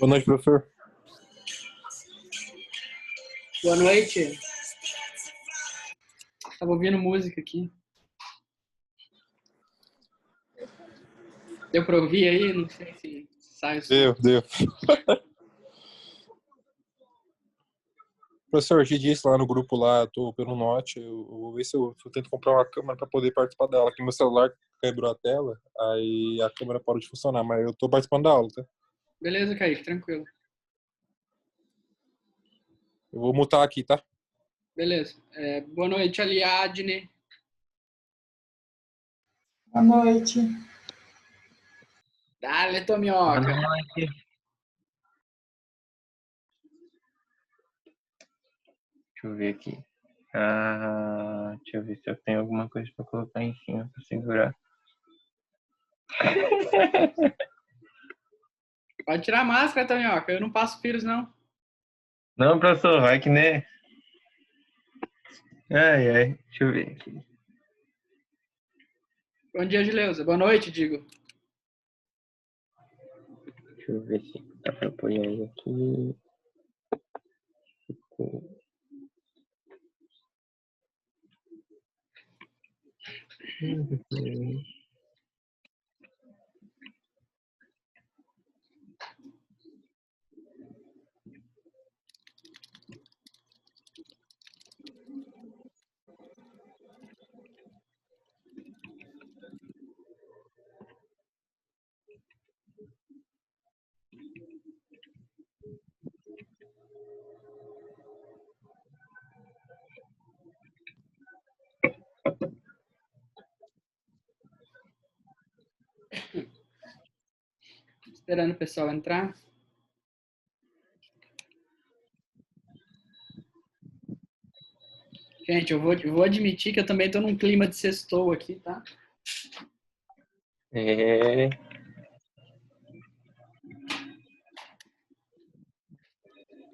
Boa noite, professor. Boa noite. Tava ouvindo música aqui. Deu pra ouvir aí? Não sei se sai o som. Deu. Professor, eu te disse lá no grupo lá, eu tô pelo Note, eu vou ver se eu tento comprar uma câmera para poder participar dela, que meu celular quebrou a tela, aí a câmera parou de funcionar, mas eu tô participando da aula, tá? Beleza, Kaique, tranquilo. Eu vou mutar aqui, tá? Beleza. Boa noite, Aliadne. Boa noite. Dale, Tomioca. Boa noite. Deixa eu ver aqui. Deixa eu ver se eu tenho alguma coisa para colocar em cima para segurar. Pode tirar a máscara, Tomioca. Eu não passo vírus, não. Não, professor, vai que nem. Ai. Deixa eu ver aqui. Bom dia, Gileuza. Boa noite, digo. Deixa eu ver se dá para apoiar ele aqui. Esperando o pessoal entrar. Gente, eu vou admitir que eu também tô num clima de sextou aqui, tá?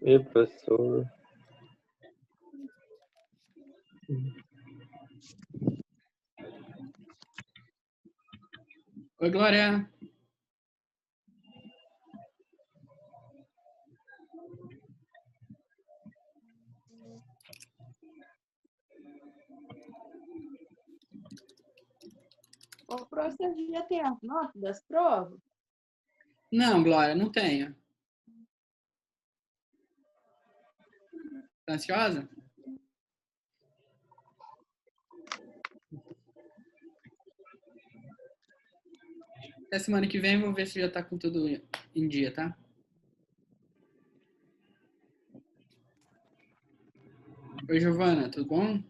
E professor. Oi, Glória. O professor já tem as notas das provas? Não, Glória, não tenho. Tá ansiosa? Até semana que vem eu vou ver se já tá com tudo em dia, tá? Oi, Giovana, tudo bom?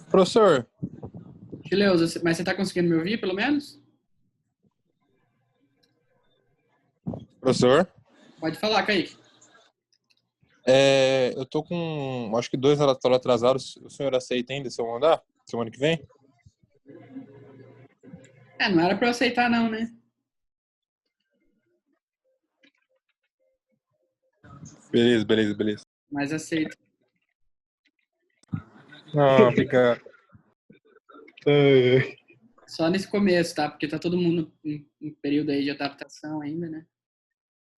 Professor, Gileuza, mas você tá conseguindo me ouvir, pelo menos? professor, Pode falar, Kaique. Eu tô com, acho que 2 relatórios atrasados. O senhor aceita ainda se eu mandar? Semana que vem? Não era pra eu aceitar não, né? Beleza. Mas aceito. Não, fica... Só nesse começo, tá? Porque tá todo mundo em período aí de adaptação ainda, né?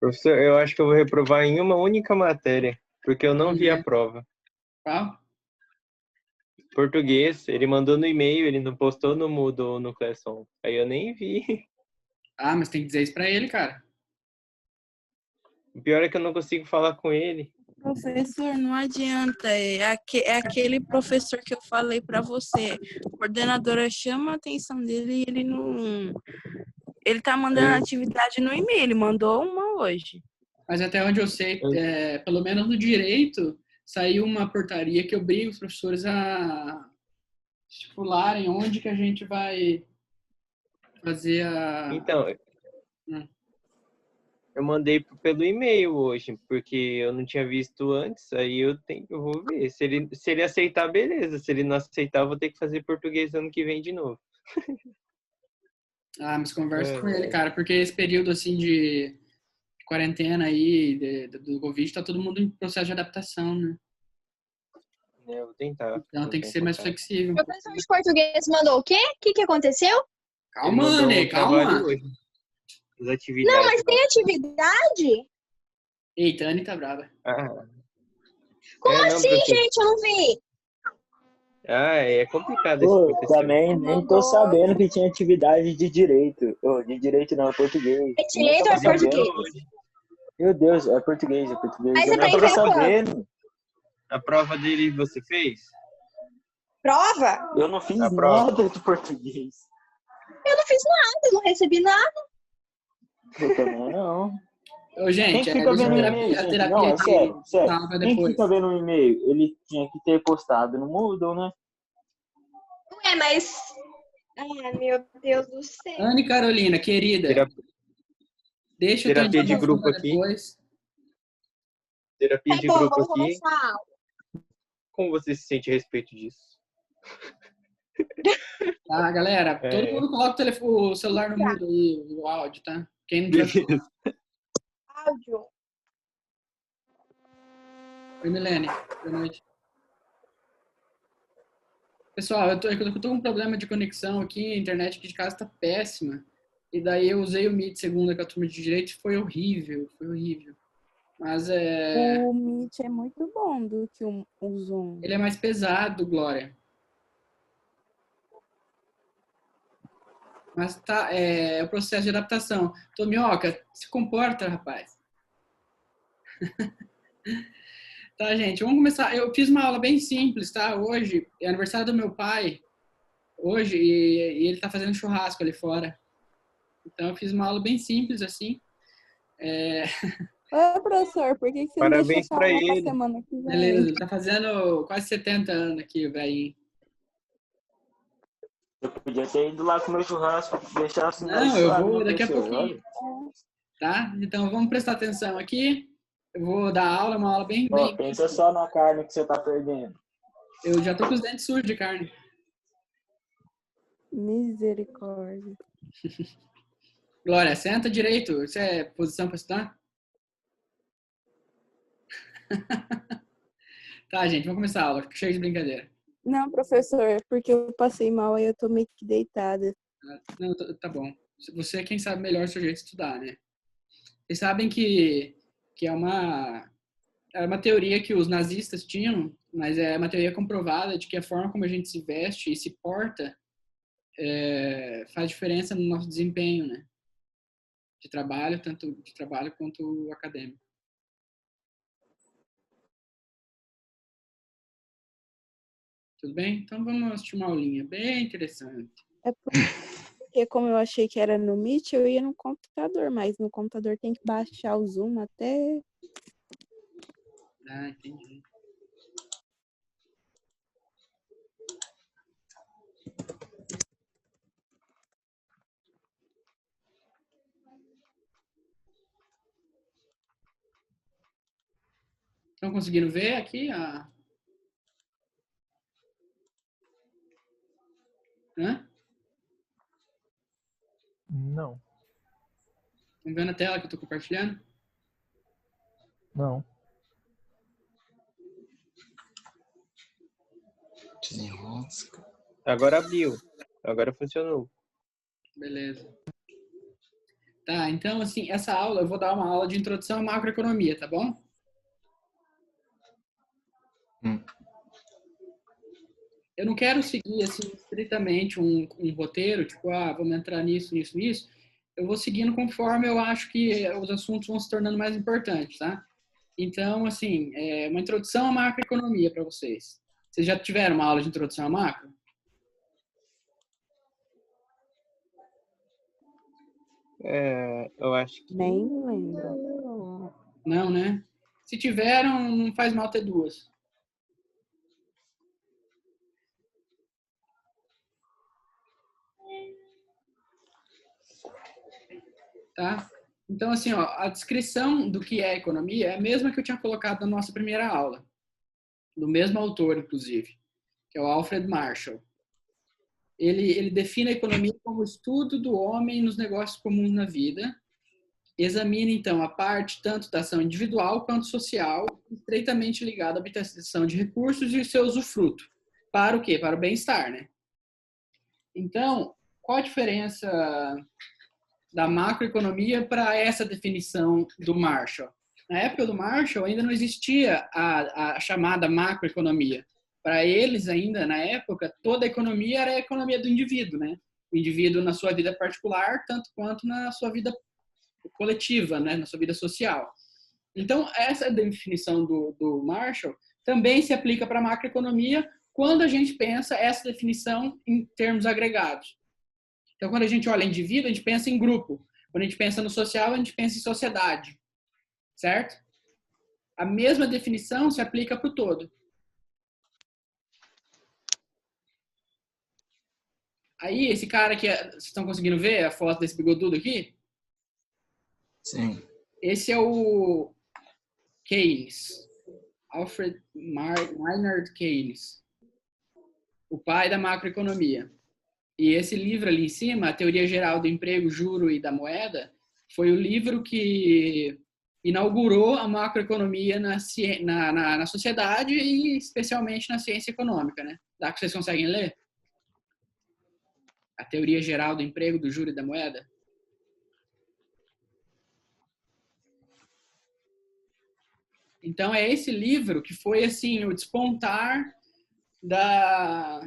Professor, eu acho que eu vou reprovar em uma única matéria, porque eu não vi a prova. Qual? Português, ele mandou no e-mail, ele não postou no Moodle ou no Classroom. Aí eu nem vi. Ah, mas tem que dizer isso pra ele, cara. O pior é que eu não consigo falar com ele. Professor, não adianta. É aquele professor que eu falei para você. A coordenadora chama a atenção dele e ele não. Ele tá mandando atividade no e-mail. Ele mandou uma hoje. Mas até onde eu sei, pelo menos no direito, saiu uma portaria que obriga os professores a estipularem onde que a gente vai fazer a... Então, Hum. eu mandei pelo e-mail hoje, porque eu não tinha visto antes, aí eu vou ver. Se ele aceitar, beleza. Se ele não aceitar, eu vou ter que fazer português ano que vem de novo. Ah, mas conversa com ele, cara, porque esse período, assim, de quarentena aí, do Covid, tá todo mundo em processo de adaptação, né? Eu vou tentar. Então tem que ser mais flexível. O professor de português mandou o quê? O que aconteceu? Calma, Ele mandou Anne, um trabalho calma. hoje. As atividades. Não, mas tem atividade? Eita, a Anne tá brava. Como não, assim, professor. gente? Eu não vi. É complicado esse Pô, professor. também nem tô sabendo que tinha atividade de direito. De direito não, português. É direito ou é português? Meu Deus, é português. Aí Eu você não tá tava inventando. sabendo. A prova dele você fez? Prova? Eu não fiz A prova. nada de português. Eu não fiz nada, não recebi nada. Eu também não. Ô, Quem gente, que fica vendo o e-mail, a gente? terapia Não, é de sério. sábado Quem que depois. fica vendo o e-mail? Ele tinha que ter postado no Moodle, né? Ué, mas... Ah, meu Deus do céu. Anne Carolina, querida, deixa eu tua Terapia de indicação grupo pra aqui. depois. Terapia Tá de bom, grupo vamos aqui. começar a aula. Como você se sente a respeito disso? Tá, galera, todo mundo coloca o celular no mudo aí, o áudio, tá? Quem não tiver... Áudio. Oi, Milene. Boa noite. Pessoal, eu tô com um problema de conexão aqui, a internet aqui de casa tá péssima. E daí eu usei o Meet segunda com a turma de direito e foi horrível. Mas O Meet é muito bom do que o Zoom. ele é mais pesado, Glória. Mas tá, é o processo de adaptação. Tomioca, se comporta, rapaz. Tá, gente, vamos começar. Eu fiz uma aula bem simples, tá? Hoje é aniversário do meu pai, hoje, e ele tá fazendo churrasco ali fora. Então eu fiz uma aula bem simples, assim. Ô, professor, por que você não deixou Parabéns essa pra aula pra ele. semana que vem? Beleza, ele tá fazendo quase 70 anos aqui, o velhinho. Eu podia ter ido lá comer churrasco, deixar assim. Não, eu vou daqui a professor, pouquinho. Tá? Então vamos prestar atenção aqui. Eu vou dar aula, uma aula bem... Ó, pensa só na carne que você tá perdendo. Eu já tô com os dentes sujos de carne. Misericórdia. Glória, senta direito. Isso é posição para estudar? Tá, gente, vamos começar a aula. Fica cheio de brincadeira. Não, professor, é porque eu passei mal aí eu tô meio que deitada. Não, tá bom. Você é quem sabe melhor o seu jeito de estudar, né? Vocês sabem que era uma teoria que os nazistas tinham, mas é uma teoria comprovada de que a forma como a gente se veste e se porta faz diferença no nosso desempenho, né? De trabalho, tanto de trabalho quanto acadêmico. Tudo bem? Então vamos assistir uma aulinha bem interessante. É porque como eu achei que era no Meet, eu ia no computador, mas no computador tem que baixar o Zoom até... Ah, entendi. Estão conseguindo ver aqui? Hã? Não. Estão vendo a tela que eu estou compartilhando? Não. Desenrosca. Agora abriu. Agora funcionou. Beleza. Tá, então, assim, essa aula, eu vou dar uma aula de introdução à macroeconomia, tá bom? Eu não quero seguir, assim, estritamente um roteiro, tipo, vamos entrar nisso, nisso, nisso. Eu vou seguindo conforme eu acho que os assuntos vão se tornando mais importantes, tá? Então, assim, uma introdução à macroeconomia para vocês. Vocês já tiveram uma aula de introdução à macro? Eu acho que... Nem lembro. Não, né? Se tiveram, não faz mal ter duas. Tá? Então, assim, ó, a descrição do que é economia é a mesma que eu tinha colocado na nossa primeira aula. Do mesmo autor, inclusive, que é o Alfred Marshall. Ele define a economia como o estudo do homem nos negócios comuns na vida. Examina, então, a parte tanto da ação individual quanto social, estreitamente ligada à obtenção de recursos e o seu usufruto. Para o quê? Para o bem-estar, né? Então, qual a diferença da macroeconomia para essa definição do Marshall? Na época do Marshall, ainda não existia a chamada macroeconomia. Para eles, ainda, na época, toda a economia era a economia do indivíduo, né? O indivíduo na sua vida particular, tanto quanto na sua vida coletiva, né? Na sua vida social. Então, essa definição do Marshall também se aplica para a macroeconomia quando a gente pensa essa definição em termos agregados. Então, quando a gente olha indivíduo, a gente pensa em grupo. Quando a gente pensa no social, a gente pensa em sociedade. Certo? A mesma definição se aplica para o todo. Aí, esse cara aqui, vocês estão conseguindo ver a foto desse bigodudo aqui? Sim. Esse é o Keynes. Alfred Maynard Keynes. O pai da macroeconomia. E esse livro ali em cima, A Teoria Geral do Emprego, Juro e da Moeda, foi o livro que inaugurou a macroeconomia na sociedade e especialmente na ciência econômica, né? Dá que vocês conseguem ler? A Teoria Geral do Emprego, do Juro e da Moeda? Então, é esse livro que foi, assim, o despontar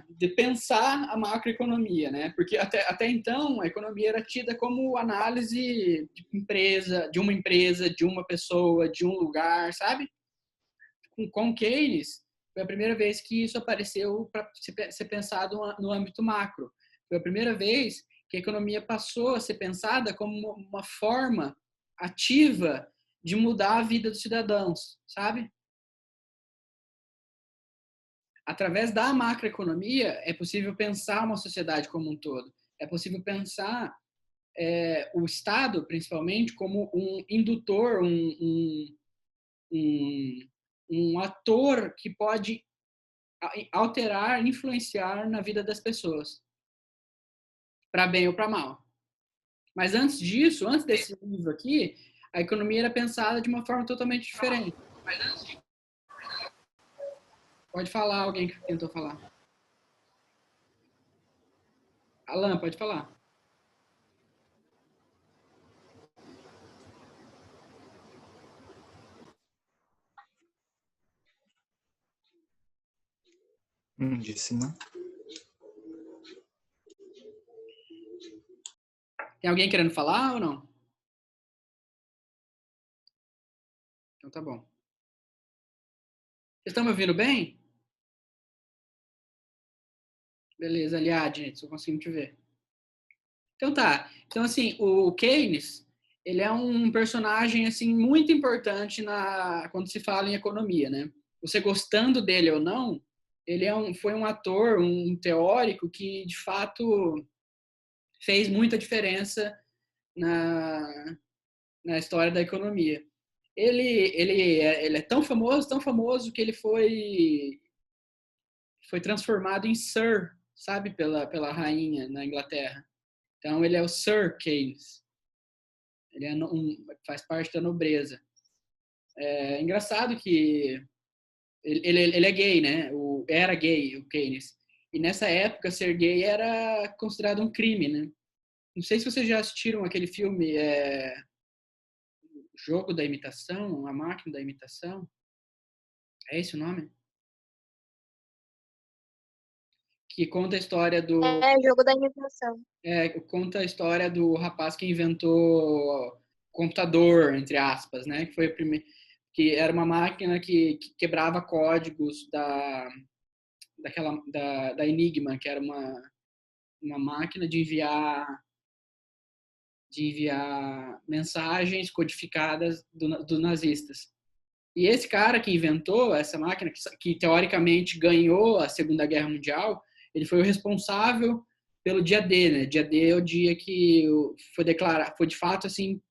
de pensar a macroeconomia, né? Porque até então a economia era tida como análise de uma empresa, de uma pessoa, de um lugar, sabe? Com Keynes, foi a primeira vez que isso apareceu para ser pensado no âmbito macro. Foi a primeira vez que a economia passou a ser pensada como uma forma ativa de mudar a vida dos cidadãos, sabe? Através da macroeconomia, é possível pensar uma sociedade como um todo. É possível pensar o Estado, principalmente, como um indutor, um ator que pode alterar, influenciar na vida das pessoas, para bem ou para mal. Mas antes disso, antes desse livro aqui, a economia era pensada de uma forma totalmente diferente. Pode falar, alguém que tentou falar. Alan, pode falar. Não disse, não? Tem alguém querendo falar ou não? Então tá bom. Vocês estão me ouvindo bem? Beleza, Aliade, estou conseguindo te ver. Então tá. Então, assim, o Keynes, ele é um personagem, assim, muito importante quando se fala em economia, né? Você gostando dele ou não, ele foi um ator, um teórico que, de fato, fez muita diferença na história da economia. Ele é tão famoso que ele foi transformado em Sir, sabe, pela rainha na Inglaterra. Então ele é o Sir Keynes. Ele faz parte da nobreza. É engraçado que ele é gay, né? Era gay, o Keynes. E nessa época, ser gay era considerado um crime, né? Não sei se vocês já assistiram aquele filme Jogo da Imitação, A Máquina da Imitação. É esse o nome? Que conta a história do... Jogo da Imitação. Conta a história do rapaz que inventou computador, entre aspas, né? Que foi o primeiro... Que era uma máquina que quebrava códigos da Enigma, que era uma máquina de enviar mensagens codificadas dos nazistas. E esse cara que inventou essa máquina, que teoricamente ganhou a Segunda Guerra Mundial, ele foi o responsável pelo dia D, né? Dia D é o dia que foi de fato assim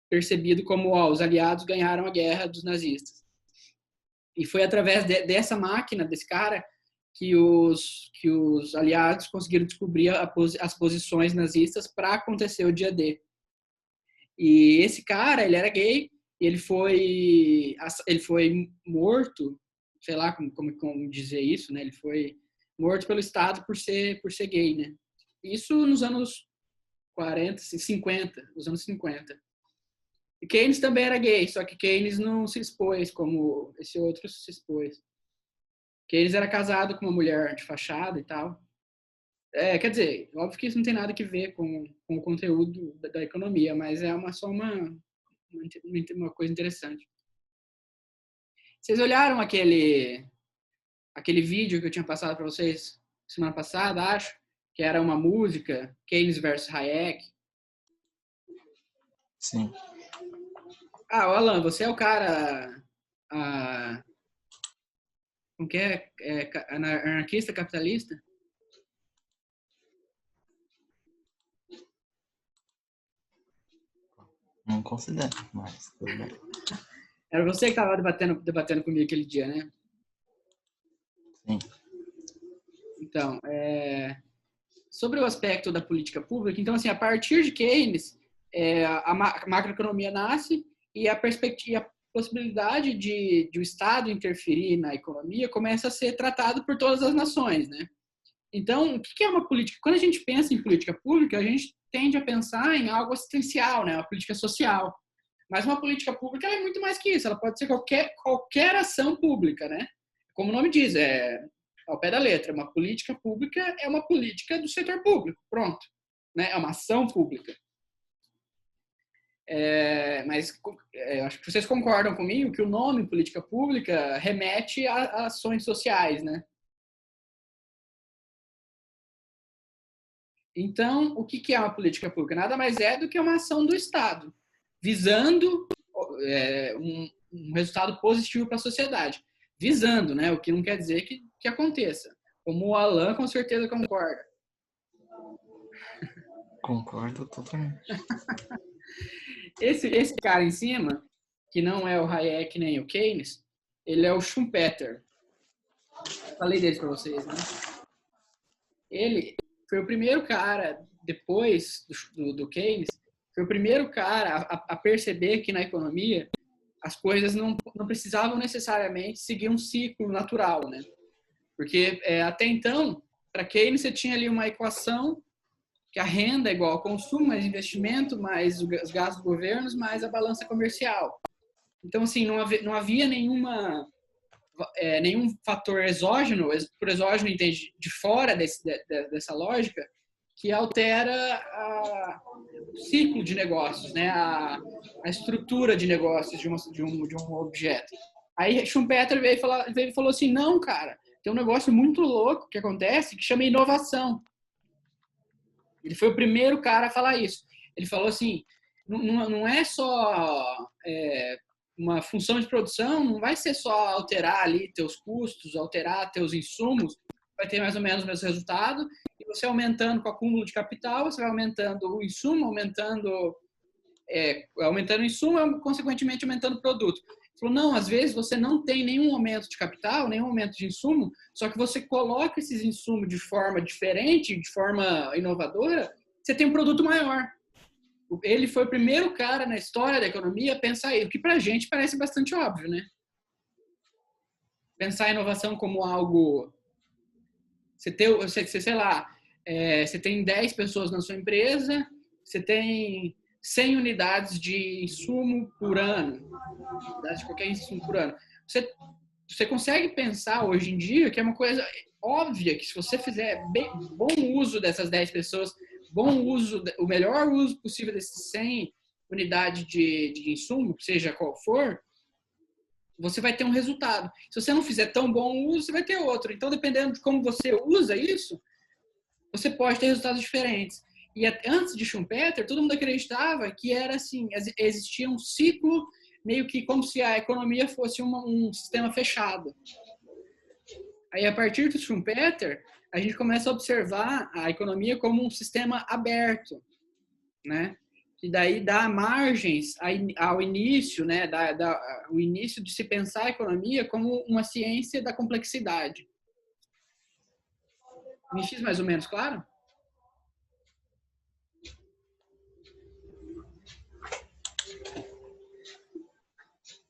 percebido como os aliados ganharam a guerra dos nazistas. E foi através dessa máquina, desse cara, que os aliados conseguiram descobrir as posições nazistas para acontecer o dia D. E esse cara, ele era gay, e ele foi morto, sei lá como dizer isso, né? Ele foi morto pelo Estado por ser gay, né? Isso nos anos 40, 50, nos anos 50. E Keynes também era gay, só que Keynes não se expôs como esse outro se expôs. Keynes era casado com uma mulher de fachada e tal. Quer dizer, óbvio que isso não tem nada a ver com o conteúdo da economia, mas é só uma coisa interessante. Vocês olharam aquele vídeo que eu tinha passado para vocês semana passada, acho, que era uma música, Keynes versus Hayek? Sim. Alan, você é o cara... como que é? Anarquista capitalista? Não considero, mas tudo bem. Era você que estava debatendo comigo aquele dia, né? Sim. Então, sobre o aspecto da política pública, então, assim, a partir de Keynes, a macroeconomia nasce e a possibilidade de o Estado interferir na economia começa a ser tratado por todas as nações, né? Então, o que é uma política? Quando a gente pensa em política pública, a gente tende a pensar em algo assistencial, né? Uma política social. Mas uma política pública é muito mais que isso. Ela pode ser qualquer ação pública, né? Como o nome diz, ao pé da letra. Uma política pública é uma política do setor público. Pronto. Né? É uma ação pública. Mas acho que vocês concordam comigo que o nome política pública remete a ações sociais, né? Então, o que é uma política pública? Nada mais é do que uma ação do Estado, visando um resultado positivo para a sociedade. Visando, né? O que não quer dizer que aconteça. Como o Alan com certeza concorda. Concordo totalmente. Esse cara em cima, que não é o Hayek nem o Keynes, ele é o Schumpeter. Falei dele para vocês, né? Ele foi o primeiro cara, depois do Keynes, foi o primeiro cara a perceber que na economia as coisas não precisavam necessariamente seguir um ciclo natural, né? Porque até então, para Keynes, você tinha ali uma equação que a renda é igual ao consumo, mais investimento, mais os gastos do governo, mais a balança comercial. Então, assim, não havia nenhum fator exógeno, por exógeno entende, de fora dessa lógica, que altera o ciclo de negócios, né? a estrutura de negócios de um objeto. Aí Schumpeter veio e falou assim, não, cara, tem um negócio muito louco que acontece que chama inovação. Ele foi o primeiro cara a falar isso. Ele falou assim, não é só uma função de produção, não vai ser só alterar ali teus custos, alterar teus insumos, vai ter mais ou menos o mesmo resultado, e você aumentando com o acúmulo de capital, você vai aumentando o insumo, aumentando aumentando o insumo, consequentemente aumentando o produto. Falou, não, às vezes você não tem nenhum aumento de capital, nenhum aumento de insumo, só que você coloca esses insumos de forma diferente, de forma inovadora, você tem um produto maior. Ele foi o primeiro cara na história da economia a pensar isso, que pra gente parece bastante óbvio, né? Pensar a inovação como algo... sei lá, você tem 10 pessoas na sua empresa, você tem 100 unidades de insumo por ano, de qualquer insumo por ano. Você consegue pensar hoje em dia que é uma coisa óbvia, que se você fizer bom uso dessas 10 pessoas, o melhor uso possível desses 100 unidades de insumo, seja qual for, você vai ter um resultado. Se você não fizer tão bom uso, você vai ter outro. Então, dependendo de como você usa isso, você pode ter resultados diferentes. E antes de Schumpeter, todo mundo acreditava que era assim, existia um ciclo, meio que como se a economia fosse um sistema fechado. Aí, a partir do Schumpeter, a gente começa a observar a economia como um sistema aberto, né? Que daí dá margens ao início, né? O início de se pensar a economia como uma ciência da complexidade. Me fiz mais ou menos claro?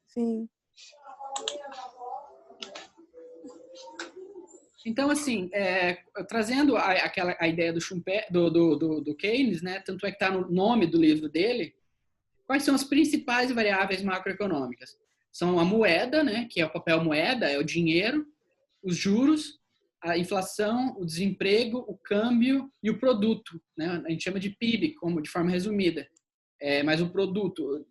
Sim. Então, assim, trazendo a ideia do Schumpeter, do Keynes, né? Tanto é que está no nome do livro dele. Quais são as principais variáveis macroeconômicas? São a moeda, né? Que é o papel moeda, é o dinheiro, os juros, a inflação, o desemprego, o câmbio e o produto, né? A gente chama de PIB, como de forma resumida. Mas o produto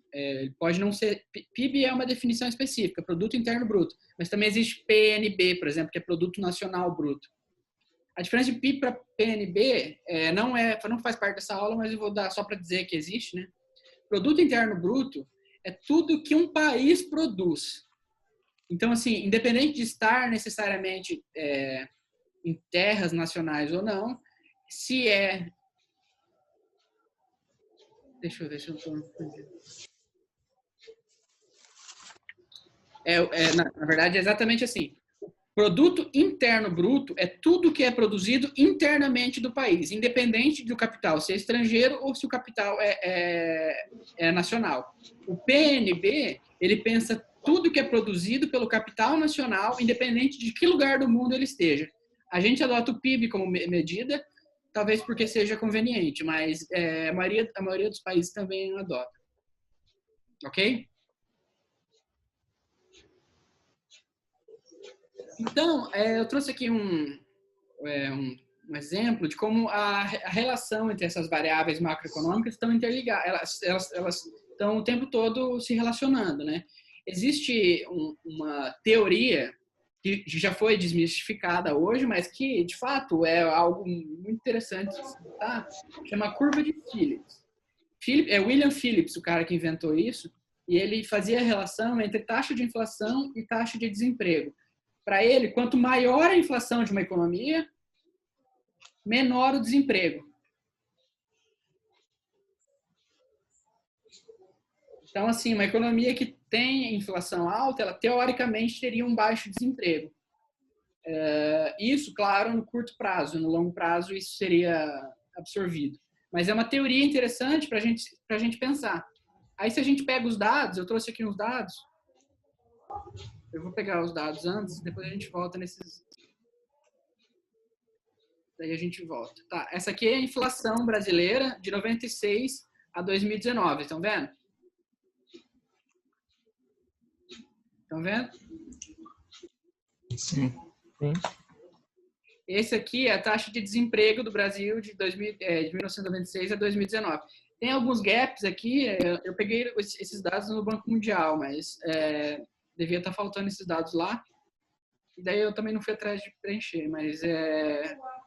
pode não ser... PIB é uma definição específica, Produto Interno Bruto. Mas também existe PNB, por exemplo, que é Produto Nacional Bruto. A diferença de PIB para PNB não faz parte dessa aula, mas eu vou dar só para dizer que existe, né? Produto Interno Bruto é tudo que um país produz. Então, assim, independente de estar necessariamente em terras nacionais ou não, se é... Deixa eu ver se eu estou... Na verdade, é exatamente assim. Produto Interno Bruto é tudo que é produzido internamente do país, independente do capital ser estrangeiro ou se o capital é nacional. O PNB, ele pensa tudo que é produzido pelo capital nacional, independente de que lugar do mundo ele esteja. A gente adota o PIB como medida, talvez porque seja conveniente, mas a maioria dos países também adota. Ok? Então, eu trouxe aqui um exemplo de como a relação entre essas variáveis macroeconômicas estão interligadas, elas estão o tempo todo se relacionando, né? Existe uma teoria que já foi desmistificada hoje, mas que, de fato, é algo muito interessante, tá? Chama curva de Phillips. William Phillips, o cara que inventou isso, e ele fazia a relação entre taxa de inflação e taxa de desemprego. Para ele, quanto maior a inflação de uma economia, menor o desemprego. Então, assim, uma economia que tem inflação alta, ela teoricamente teria um baixo desemprego. Isso, claro, no curto prazo. No longo prazo, isso seria absorvido. Mas é uma teoria interessante para a gente pensar. Aí, se a gente pega os dados, eu trouxe aqui uns dados. Eu vou pegar os dados antes, depois a gente volta nesses... Daí a gente volta. Tá, essa aqui é a inflação brasileira de 96 a 2019. Estão vendo? Estão vendo? Sim. Sim. Esse aqui é a taxa de desemprego do Brasil de 1996 a 2019. Tem alguns gaps aqui. Eu peguei esses dados no Banco Mundial, mas devia estar faltando esses dados lá. E daí eu também não fui atrás de preencher, mas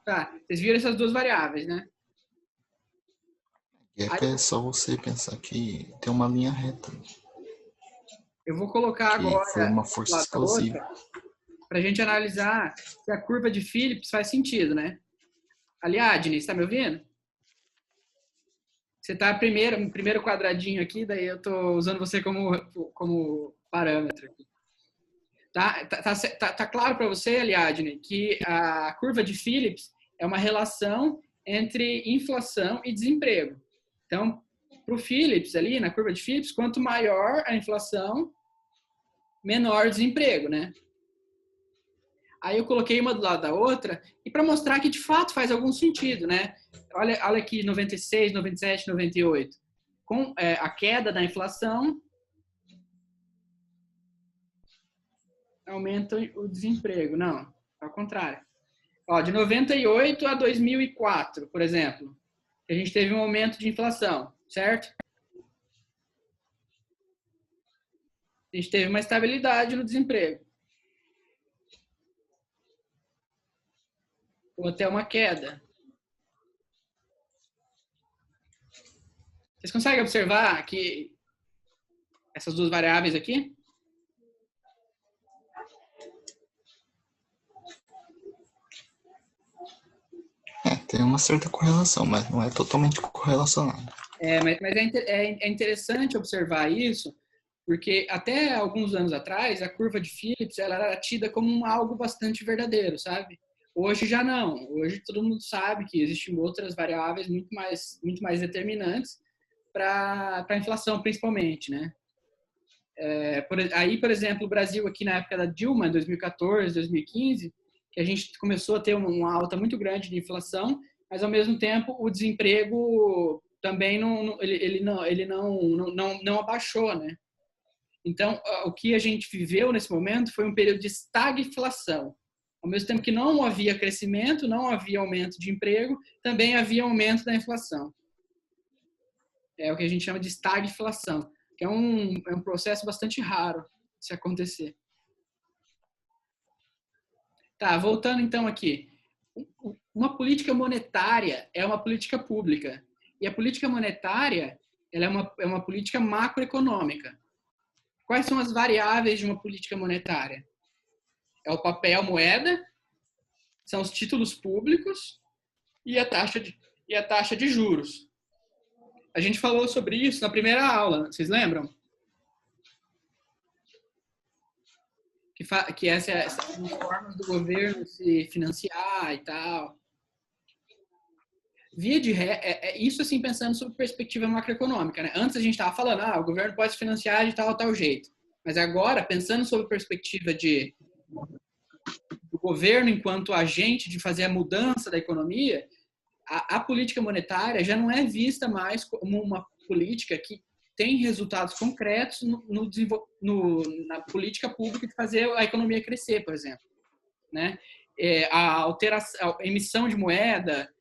tá, vocês viram essas duas variáveis, né? Gap é só você pensar que tem uma linha reta. Eu vou colocar Que agora foi uma força explosiva. para a gente analisar se a curva de Phillips faz sentido, né? Aliás, Denise, está me ouvindo? Você tá primeiro quadradinho aqui, daí eu tô usando você como parâmetro aqui. Tá claro para você, Ariadne, que a curva de Phillips é uma relação entre inflação e desemprego. Então, para o Phillips ali, na curva de Phillips, quanto maior a inflação, menor o desemprego, né? Aí eu coloquei uma do lado da outra e para mostrar que de fato faz algum sentido, né? Olha aqui, 96, 97, 98. Com a queda da inflação, aumenta o desemprego. Não, ao contrário. Ó, de 98 a 2004, por exemplo, a gente teve um aumento de inflação, certo? A gente teve uma estabilidade no desemprego. Ou até uma queda. Vocês conseguem observar que essas duas variáveis aqui? Tem uma certa correlação, mas não é totalmente correlacionado. Mas é interessante observar isso, porque até alguns anos atrás, a curva de Phillips ela era tida como algo bastante verdadeiro, sabe? Hoje já não. Hoje todo mundo sabe que existem outras variáveis muito mais determinantes para a inflação, principalmente, né? Por exemplo, o Brasil aqui na época da Dilma, em 2014, 2015, que a gente começou a ter uma alta muito grande de inflação, mas ao mesmo tempo o desemprego também não abaixou, né? Então, o que a gente viveu nesse momento foi um período de estagflação. Ao mesmo tempo que não havia crescimento, não havia aumento de emprego, também havia aumento da inflação. É o que a gente chama de estagflação, que é um processo bastante raro de se acontecer. Tá, voltando então aqui. Uma política monetária é uma política pública. E a política monetária ela é uma política macroeconômica. Quais são as variáveis de uma política monetária? É o papel moeda, são os títulos públicos e a taxa de juros. A gente falou sobre isso na primeira aula, vocês lembram? Que essas são as formas do governo se financiar e tal. Isso assim pensando sobre perspectiva macroeconômica, né? Antes a gente estava falando, o governo pode se financiar de tal jeito. Mas agora, pensando sobre perspectiva do governo enquanto agente de fazer a mudança da economia, a política monetária já não é vista mais como uma política que tem resultados concretos na política pública de fazer a economia crescer, por exemplo, né? A emissão de moeda,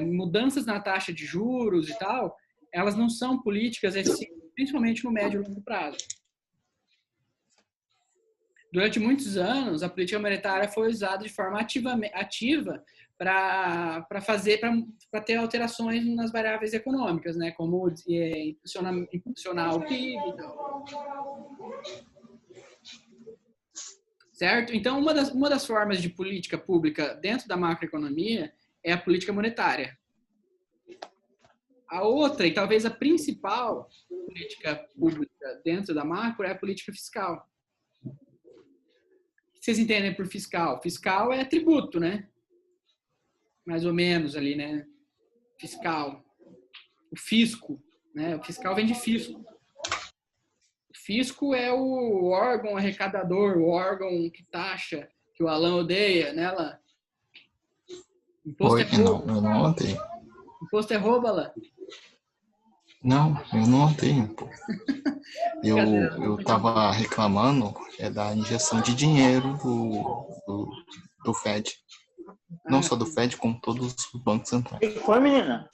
mudanças na taxa de juros e tal, elas não são políticas eficientes, principalmente no médio e longo prazo. Durante muitos anos, a política monetária foi usada de forma ativa para ter alterações nas variáveis econômicas, né? Como impulsionar o PIB. Certo? Então, uma das formas de política pública dentro da macroeconomia é a política monetária. A outra, e talvez a principal política pública dentro da macro, é a política fiscal. O que vocês entendem por fiscal? Fiscal é tributo, né? Mais ou menos ali, né? Fiscal. O fisco, né? O fiscal vem de fisco. O fisco é o órgão arrecadador, o órgão que taxa, que o Alan odeia, né, Alan? Imposto é roubo. Não, eu não odeio. Imposto é roubo, Alan? Não, eu não odeio, pô. Eu tava reclamando da injeção de dinheiro do Fed. Não só do Fed, como todos os bancos centrais. O que foi, menina?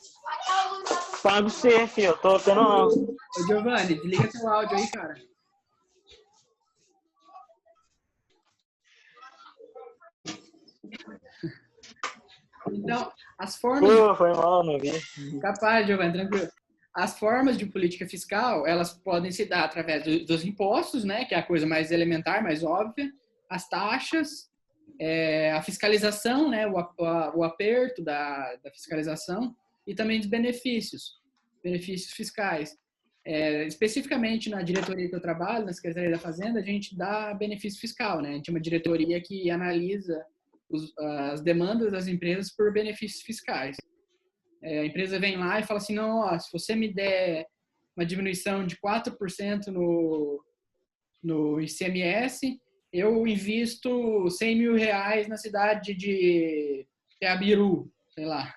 Pago você, filho. Eu tô tendo aula. Ô, Giovanni, desliga teu áudio aí, cara. Então, as formas... Foi mal, não vi. Capaz, Giovanni, tranquilo. As formas de política fiscal, elas podem se dar através dos impostos, né, que é a coisa mais elementar, mais óbvia, as taxas, a fiscalização, né, o aperto da fiscalização e também dos benefícios. benefícios fiscais. Especificamente na diretoria que eu trabalho, na Secretaria da Fazenda, a gente dá benefício fiscal, né? A gente tem uma diretoria que analisa as demandas das empresas por benefícios fiscais. A empresa vem lá e fala assim, não, ó, se você me der uma diminuição de 4% no ICMS, eu invisto 100 mil reais na cidade de Teabiru, sei lá.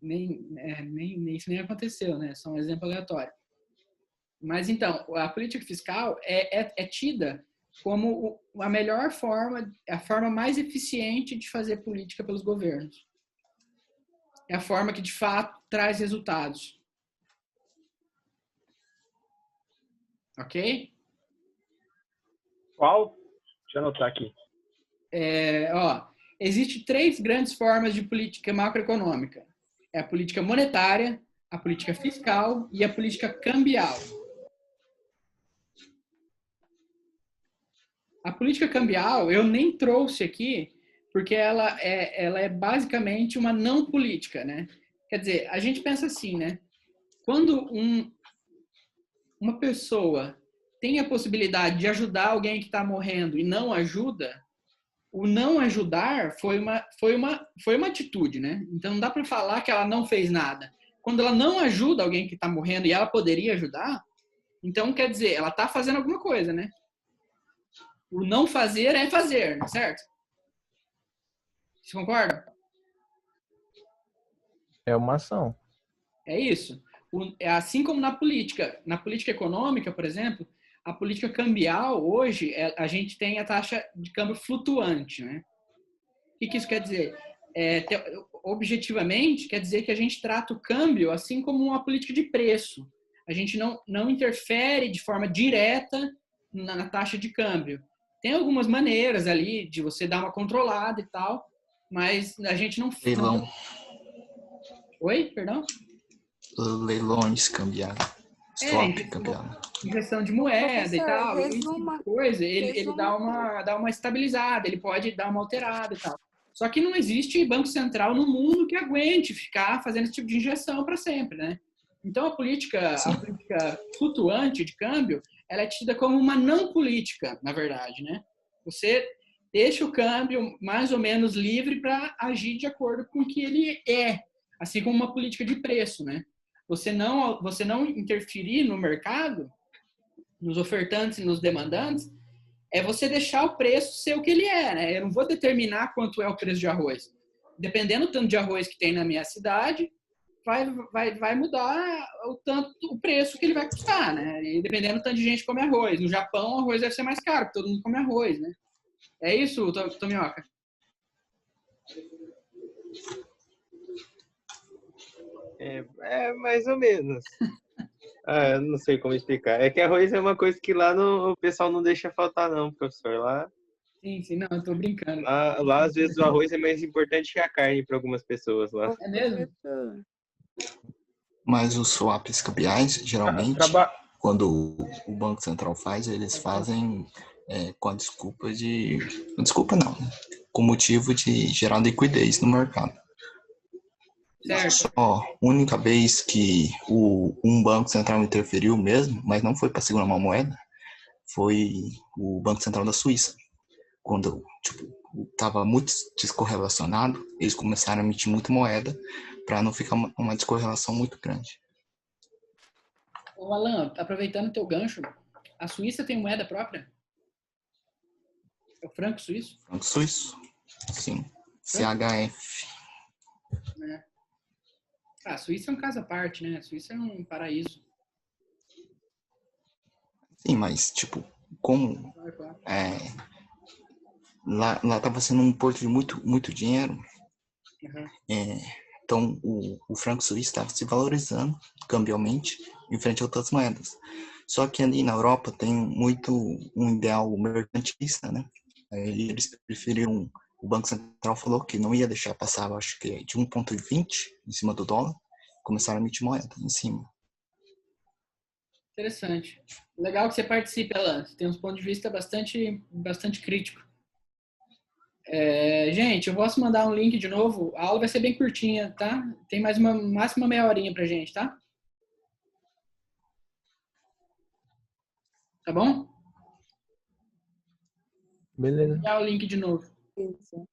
Isso nem aconteceu, né? Só um exemplo aleatório. Mas, então, a política fiscal é tida como a melhor forma, a forma mais eficiente de fazer política pelos governos. É a forma que, de fato, traz resultados. Ok? Qual? Deixa eu anotar aqui. Existem 3 grandes formas de política macroeconômica. É a política monetária, a política fiscal e a política cambial. A política cambial eu nem trouxe aqui, porque ela é basicamente uma não política, né? Quer dizer, a gente pensa assim, né? Quando uma pessoa tem a possibilidade de ajudar alguém que está morrendo e não ajuda, o não ajudar foi uma atitude, né? Então não dá para falar que ela não fez nada. Quando ela não ajuda alguém que está morrendo e ela poderia ajudar, então quer dizer, ela está fazendo alguma coisa, né? O não fazer é fazer, certo? Você concorda? É uma ação. É isso. Assim como na política econômica, por exemplo, a política cambial, hoje, a gente tem a taxa de câmbio flutuante, né? O que isso quer dizer? Objetivamente, quer dizer que a gente trata o câmbio assim como uma política de preço. A gente não interfere de forma direta na taxa de câmbio. Tem algumas maneiras ali de você dar uma controlada e tal, mas a gente não... Leilão. Oi? Perdão? Leilões cambiais. Swap cambial. Injeção de moeda e Professor, tal, resuma. coisa, ele dá uma estabilizada, ele pode dar uma alterada e tal. Só que não existe banco central no mundo que aguente ficar fazendo esse tipo de injeção para sempre, né? Então a política flutuante de câmbio, ela é tida como uma não política, na verdade, né? Você deixa o câmbio mais ou menos livre para agir de acordo com o que ele é, assim como uma política de preço, né? Você não interferir no mercado, nos ofertantes e nos demandantes, é você deixar o preço ser o que ele é, né? Eu não vou determinar quanto é o preço de arroz. Dependendo do tanto de arroz que tem na minha cidade, vai mudar o preço que ele vai custar, né? E dependendo do tanto de gente que come arroz. No Japão, o arroz deve ser mais caro, porque todo mundo come arroz, né? É isso, Tomioka? Mais ou menos. Eu não sei como explicar. É que arroz é uma coisa que lá o pessoal não deixa faltar, não, professor. Lá, Sim, não, eu tô brincando. Lá, às vezes, o arroz é mais importante que a carne para algumas pessoas lá. É mesmo? Mas os swaps cambiais, geralmente, quando o Banco Central faz, eles fazem com a desculpa de... Desculpa não, né? Com o motivo de gerar liquidez no mercado. Certo. Só a única vez que um Banco Central interferiu mesmo, mas não foi para segurar uma moeda, foi o Banco Central da Suíça. Quando estava muito descorrelacionado, eles começaram a emitir muita moeda para não ficar uma descorrelação muito grande. Ô, Alan, aproveitando o teu gancho, a Suíça tem moeda própria? É o franco suíço? Franco suíço? Sim. CHF. A Suíça é um caso à parte, né? A Suíça é um paraíso. Sim, mas, como lá estava sendo um porto de muito dinheiro, então o franco suíço estava se valorizando cambialmente em frente a outras moedas. Só que ali na Europa tem muito um ideal mercantilista, né? Eles preferiram, o Banco Central falou que não ia deixar passar, acho que de 1,20 em cima do dólar, começaram a emitir moeda em cima. Interessante. Legal que você participe, Alan. Você tem uns pontos de vista bastante crítico. Gente, eu posso mandar um link de novo. A aula vai ser bem curtinha, tá? Tem mais máxima meia horinha pra gente, tá? Tá bom? Beleza. Vou enviar o link de novo. Isso.